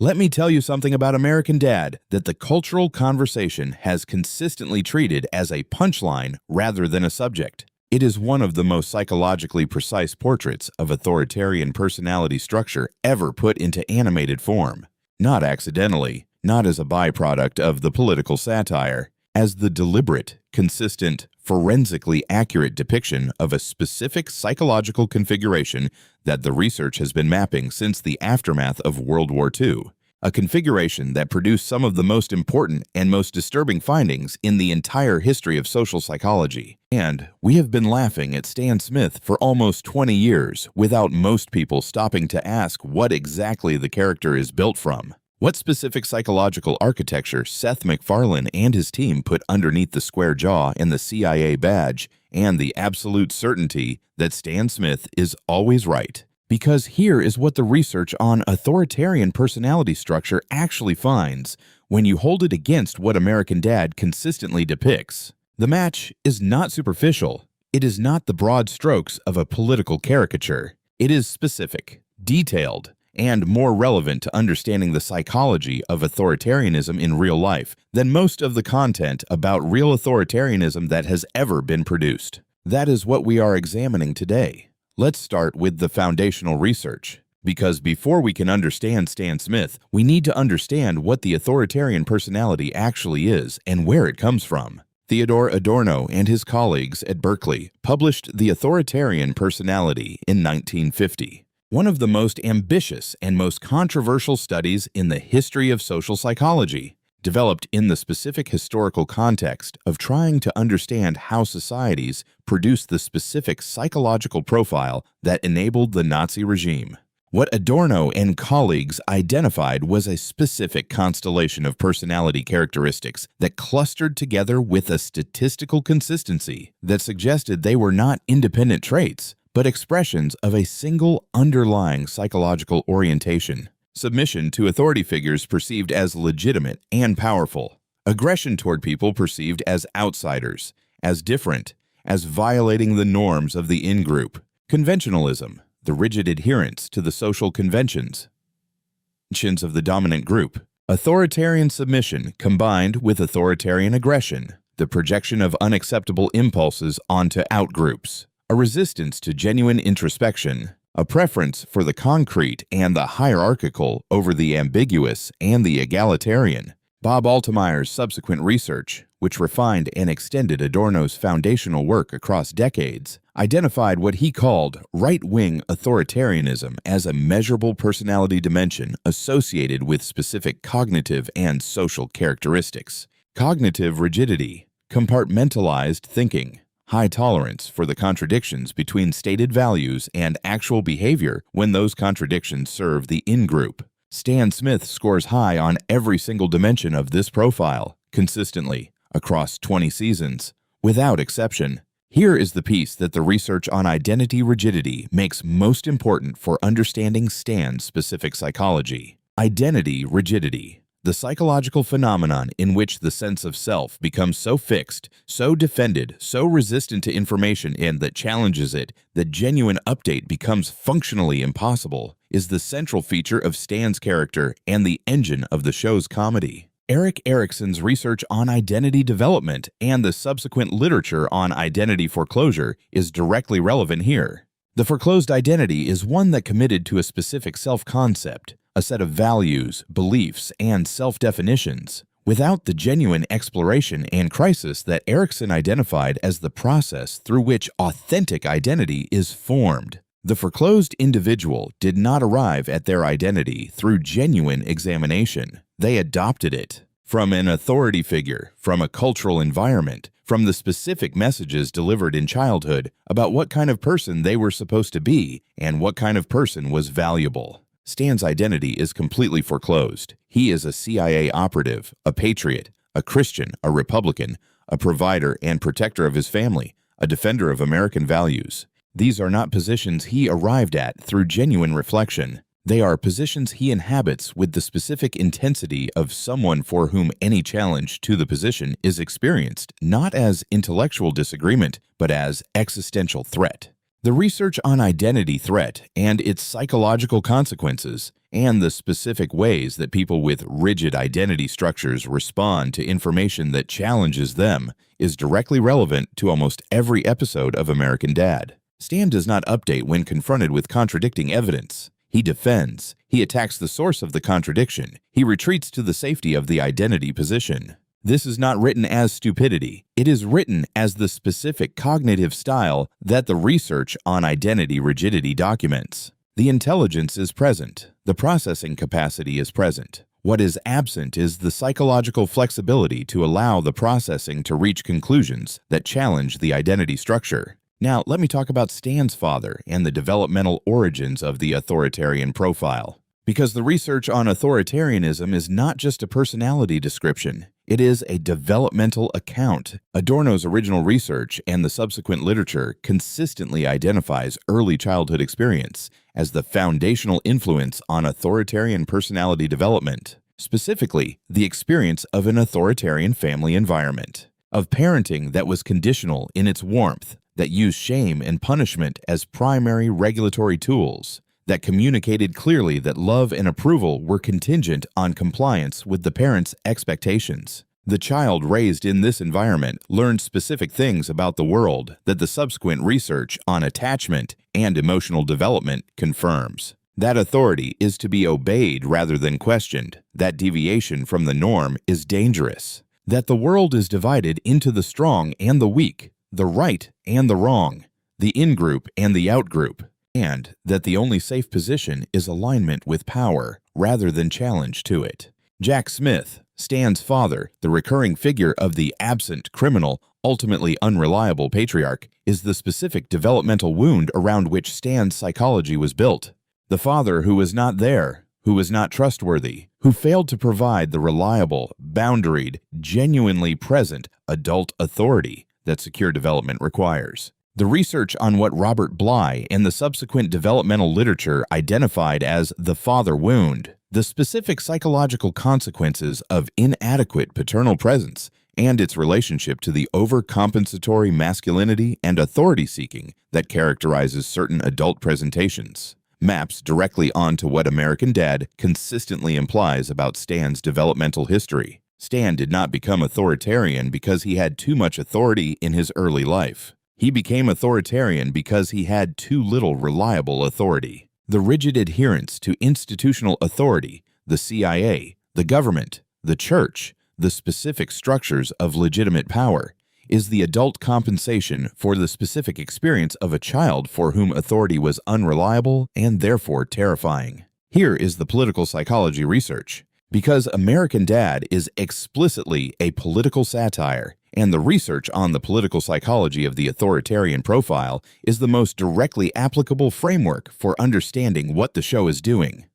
Let me tell you something about American Dad that the cultural conversation has consistently treated as a punchline rather than a subject. It is one of the most psychologically precise portraits of authoritarian personality structure ever put into animated form. Not accidentally, not as a byproduct of the political satire, as the deliberate, consistent, forensically accurate depiction of a specific psychological configuration that the research has been mapping since the aftermath of World War II. A configuration that produced some of the most important and most disturbing findings in the entire history of social psychology. And we have been laughing at Stan Smith for almost 20 years without most people stopping to ask what exactly the character is built from. What specific psychological architecture Seth MacFarlane and his team put underneath the square jaw and the CIA badge, and the absolute certainty that Stan Smith is always right. Because here is what the research on authoritarian personality structure actually finds when you hold it against what American Dad consistently depicts. The match is not superficial. It is not the broad strokes of a political caricature. It is specific, detailed, and more relevant to understanding the psychology of authoritarianism in real life than most of the content about real authoritarianism that has ever been produced. That is what we are examining today. Let's start with the foundational research, because before we can understand Stan Smith, we need to understand what the authoritarian personality actually is and where it comes from. Theodore Adorno and his colleagues at Berkeley published The Authoritarian Personality in 1950. One of the most ambitious and most controversial studies in the history of social psychology, developed in the specific historical context of trying to understand how societies produced the specific psychological profile that enabled the Nazi regime. What Adorno and colleagues identified was a specific constellation of personality characteristics that clustered together with a statistical consistency that suggested they were not independent traits, but expressions of a single underlying psychological orientation. Submission to authority figures perceived as legitimate and powerful. Aggression toward people perceived as outsiders, as different, as violating the norms of the in-group. Conventionalism, the rigid adherence to the social conventions of the dominant group. Authoritarian submission combined with authoritarian aggression, the projection of unacceptable impulses onto outgroups. A resistance to genuine introspection, a preference for the concrete and the hierarchical over the ambiguous and the egalitarian. Bob Altemeyer's subsequent research, which refined and extended Adorno's foundational work across decades, identified what he called right-wing authoritarianism as a measurable personality dimension associated with specific cognitive and social characteristics. Cognitive rigidity, compartmentalized thinking, high tolerance for the contradictions between stated values and actual behavior when those contradictions serve the in-group. Stan Smith scores high on every single dimension of this profile, consistently, across 20 seasons, without exception. Here is the piece that the research on identity rigidity makes most important for understanding Stan's specific psychology. Identity rigidity. The psychological phenomenon in which the sense of self becomes so fixed, so defended, so resistant to information and that challenges it, that genuine update becomes functionally impossible, is the central feature of Stan's character and the engine of the show's comedy. Erik Erikson's research on identity development and the subsequent literature on identity foreclosure is directly relevant here. The foreclosed identity is one that committed to a specific self-concept, a set of values, beliefs, and self-definitions, without the genuine exploration and crisis that Erikson identified as the process through which authentic identity is formed. The foreclosed individual did not arrive at their identity through genuine examination. They adopted it from an authority figure, from a cultural environment, from the specific messages delivered in childhood about what kind of person they were supposed to be and what kind of person was valuable. Stan's identity is completely foreclosed. He is a CIA operative, a patriot, a Christian, a Republican, a provider and protector of his family, a defender of American values. These are not positions he arrived at through genuine reflection. They are positions he inhabits with the specific intensity of someone for whom any challenge to the position is experienced not as intellectual disagreement, but as existential threat. The research on identity threat and its psychological consequences and the specific ways that people with rigid identity structures respond to information that challenges them is directly relevant to almost every episode of American Dad. Stan does not update when confronted with contradicting evidence. He defends. He attacks the source of the contradiction. He retreats to the safety of the identity position. This is not written as stupidity. It is written as the specific cognitive style that the research on identity rigidity documents. The intelligence is present. The processing capacity is present. What is absent is the psychological flexibility to allow the processing to reach conclusions that challenge the identity structure. Now, let me talk about Stan's father and the developmental origins of the authoritarian profile. Because the research on authoritarianism is not just a personality description, it is a developmental account. Adorno's original research and the subsequent literature consistently identifies early childhood experience as the foundational influence on authoritarian personality development, specifically the experience of an authoritarian family environment, of parenting that was conditional in its warmth, that used shame and punishment as primary regulatory tools, that communicated clearly that love and approval were contingent on compliance with the parents' expectations. The child raised in this environment learned specific things about the world that the subsequent research on attachment and emotional development confirms. That authority is to be obeyed rather than questioned. That deviation from the norm is dangerous. That the world is divided into the strong and the weak, the right and the wrong, the in-group and the out-group, and that the only safe position is alignment with power rather than challenge to it. Jack Smith, Stan's father, the recurring figure of the absent criminal, ultimately unreliable patriarch, is the specific developmental wound around which Stan's psychology was built. The father who was not there, who was not trustworthy, who failed to provide the reliable, boundaried, genuinely present adult authority that secure development requires. The research on what Robert Bly and the subsequent developmental literature identified as the father wound, the specific psychological consequences of inadequate paternal presence, and its relationship to the overcompensatory masculinity and authority-seeking that characterizes certain adult presentations, maps directly onto what American Dad consistently implies about Stan's developmental history. Stan did not become authoritarian because he had too much authority in his early life. He became authoritarian because he had too little reliable authority. The rigid adherence to institutional authority, the CIA, the government, the church, the specific structures of legitimate power, is the adult compensation for the specific experience of a child for whom authority was unreliable and therefore terrifying. Here is the political psychology research. Because American Dad is explicitly a political satire, and the research on the political psychology of the authoritarian profile is the most directly applicable framework for understanding what the show is doing.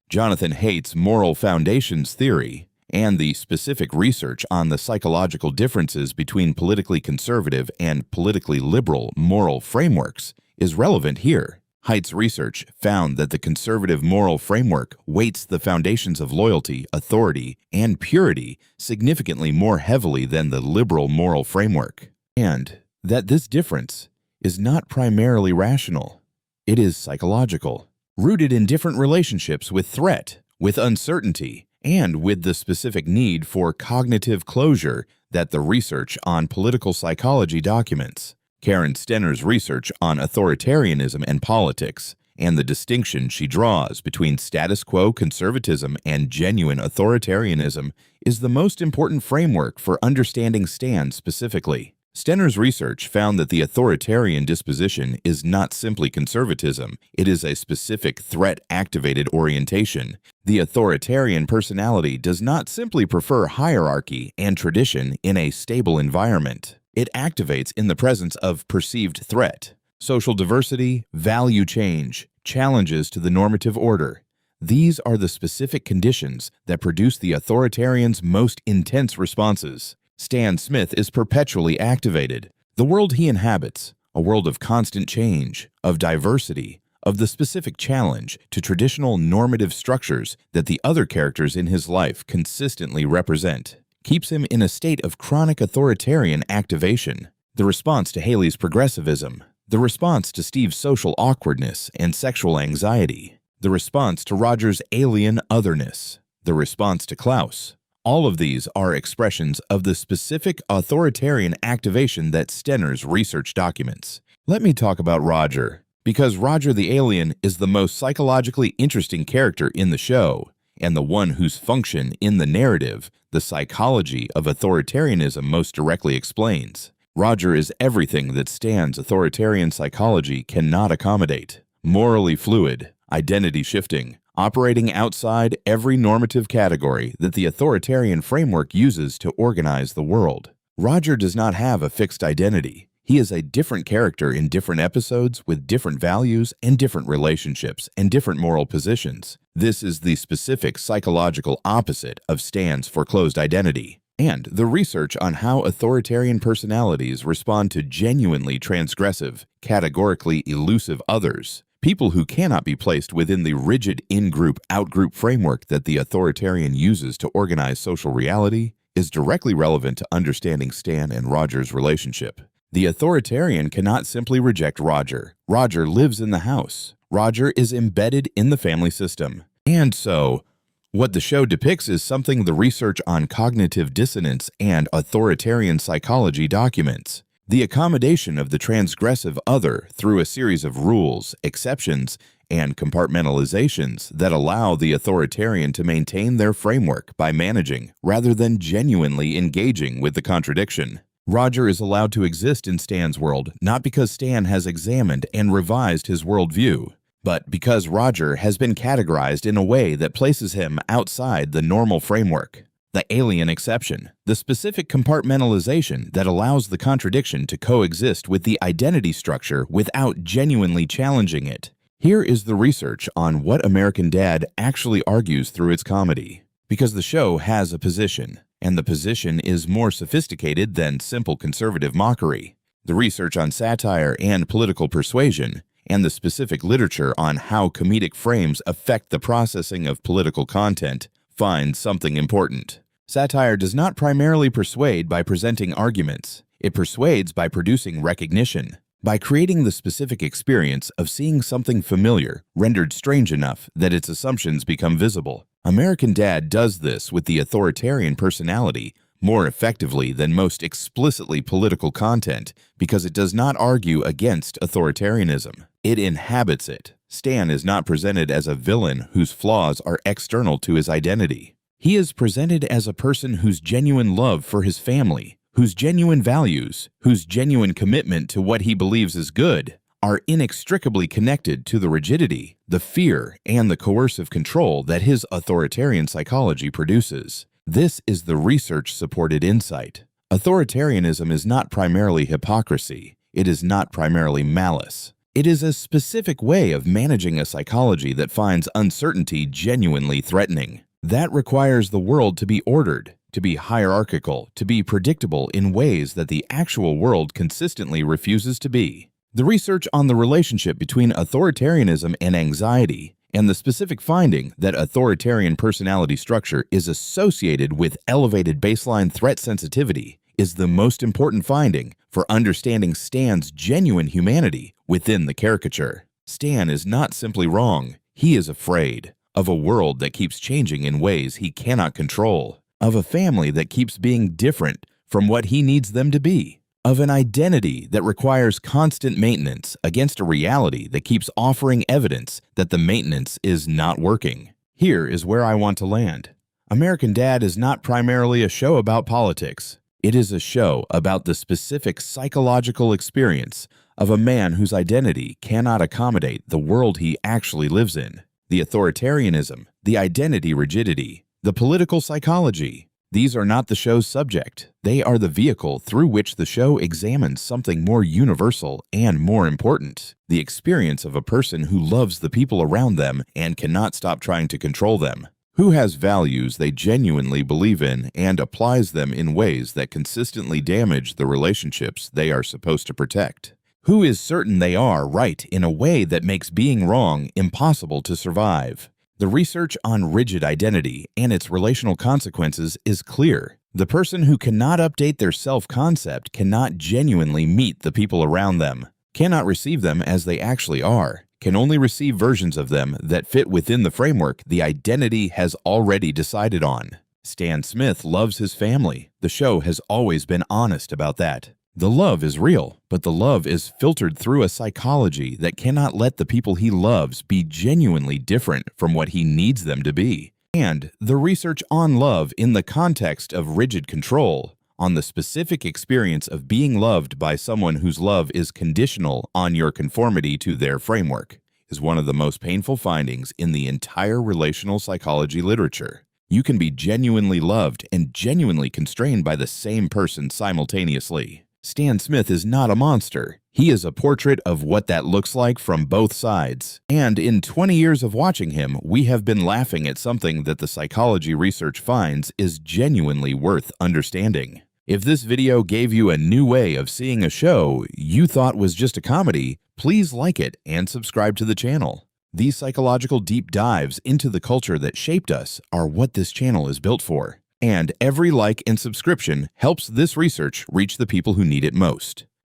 Jonathan Haidt's moral foundations theory and the specific research on the psychological differences between politically conservative and politically liberal moral frameworks is relevant here. Haidt's research found that the conservative moral framework weights the foundations of loyalty, authority, and purity significantly more heavily than the liberal moral framework, and that this difference is not primarily rational. It is psychological, rooted in different relationships with threat, with uncertainty, and with the specific need for cognitive closure that the research on political psychology documents. Karen Stenner's research on authoritarianism and politics, and the distinction she draws between status quo conservatism and genuine authoritarianism, is the most important framework for understanding Stan specifically. Stenner's research found that the authoritarian disposition is not simply conservatism, it is a specific threat-activated orientation. The authoritarian personality does not simply prefer hierarchy and tradition in a stable environment. It activates in the presence of perceived threat, social diversity, value change, challenges to the normative order. These are the specific conditions that produce the authoritarian's most intense responses. Stan Smith is perpetually activated. The world he inhabits, a world of constant change, of diversity, of the specific challenge to traditional normative structures that the other characters in his life consistently represent, keeps him in a state of chronic authoritarian activation. The response to Haley's progressivism, the response to Steve's social awkwardness and sexual anxiety, the response to Roger's alien otherness, the response to Klaus. All of these are expressions of the specific authoritarian activation that Stener's research documents. Let me talk about Roger, because Roger the alien is the most psychologically interesting character in the show, and the one whose function in the narrative the psychology of authoritarianism most directly explains. Roger is everything that Stan's authoritarian psychology cannot accommodate: morally fluid, identity shifting, operating outside every normative category that the authoritarian framework uses to organize the world. Roger does not have a fixed identity. He is a different character in different episodes with different values and different relationships and different moral positions. This is the specific psychological opposite of Stan's foreclosed identity. And the research on how authoritarian personalities respond to genuinely transgressive, categorically elusive others, people who cannot be placed within the rigid in-group, out-group framework that the authoritarian uses to organize social reality, is directly relevant to understanding Stan and Roger's relationship. The authoritarian cannot simply reject Roger. Roger lives in the house. Roger is embedded in the family system. And so, what the show depicts is something the research on cognitive dissonance and authoritarian psychology documents: the accommodation of the transgressive other through a series of rules, exceptions, and compartmentalizations that allow the authoritarian to maintain their framework by managing rather than genuinely engaging with the contradiction. Roger is allowed to exist in Stan's world not because Stan has examined and revised his worldview, but because Roger has been categorized in a way that places him outside the normal framework. The alien exception, the specific compartmentalization that allows the contradiction to coexist with the identity structure without genuinely challenging it. Here is the research on what American Dad actually argues through its comedy. Because the show has a position, and the position is more sophisticated than simple conservative mockery. The research on satire and political persuasion, and the specific literature on how comedic frames affect the processing of political content, finds something important. Satire does not primarily persuade by presenting arguments. It persuades by producing recognition, by creating the specific experience of seeing something familiar rendered strange enough that its assumptions become visible. American Dad does this with the authoritarian personality more effectively than most explicitly political content because it does not argue against authoritarianism. It inhabits it. Stan is not presented as a villain whose flaws are external to his identity. He is presented as a person whose genuine love for his family, whose genuine values, whose genuine commitment to what he believes is good, are inextricably connected to the rigidity, the fear, and the coercive control that his authoritarian psychology produces. This is the research-supported insight. Authoritarianism is not primarily hypocrisy. It is not primarily malice. It is a specific way of managing a psychology that finds uncertainty genuinely threatening. That requires the world to be ordered, to be hierarchical, to be predictable in ways that the actual world consistently refuses to be. The research on the relationship between authoritarianism and anxiety, and the specific finding that authoritarian personality structure is associated with elevated baseline threat sensitivity, is the most important finding for understanding Stan's genuine humanity within the caricature. Stan is not simply wrong. He is afraid of a world that keeps changing in ways he cannot control, of a family that keeps being different from what he needs them to be, of an identity that requires constant maintenance against a reality that keeps offering evidence that the maintenance is not working. Here is where I want to land. American Dad is not primarily a show about politics. It is a show about the specific psychological experience of a man whose identity cannot accommodate the world he actually lives in. The authoritarianism, the identity rigidity, the political psychology. These are not the show's subject. They are the vehicle through which the show examines something more universal and more important: the experience of a person who loves the people around them and cannot stop trying to control them, who has values they genuinely believe in and applies them in ways that consistently damage the relationships they are supposed to protect, who is certain they are right in a way that makes being wrong impossible to survive. The research on rigid identity and its relational consequences is clear. The person who cannot update their self-concept cannot genuinely meet the people around them, cannot receive them as they actually are, can only receive versions of them that fit within the framework the identity has already decided on. Stan Smith loves his family. The show has always been honest about that. The love is real, but the love is filtered through a psychology that cannot let the people he loves be genuinely different from what he needs them to be. And the research on love in the context of rigid control, on the specific experience of being loved by someone whose love is conditional on your conformity to their framework, is one of the most painful findings in the entire relational psychology literature. You can be genuinely loved and genuinely constrained by the same person simultaneously. Stan Smith is not a monster. He is a portrait of what that looks like from both sides. And in 20 years of watching him, we have been laughing at something that the psychology research finds is genuinely worth understanding. If this video gave you a new way of seeing a show you thought was just a comedy, please like it and subscribe to the channel. These psychological deep dives into the culture that shaped us are what this channel is built for. And every like and subscription helps this research reach the people who need it most.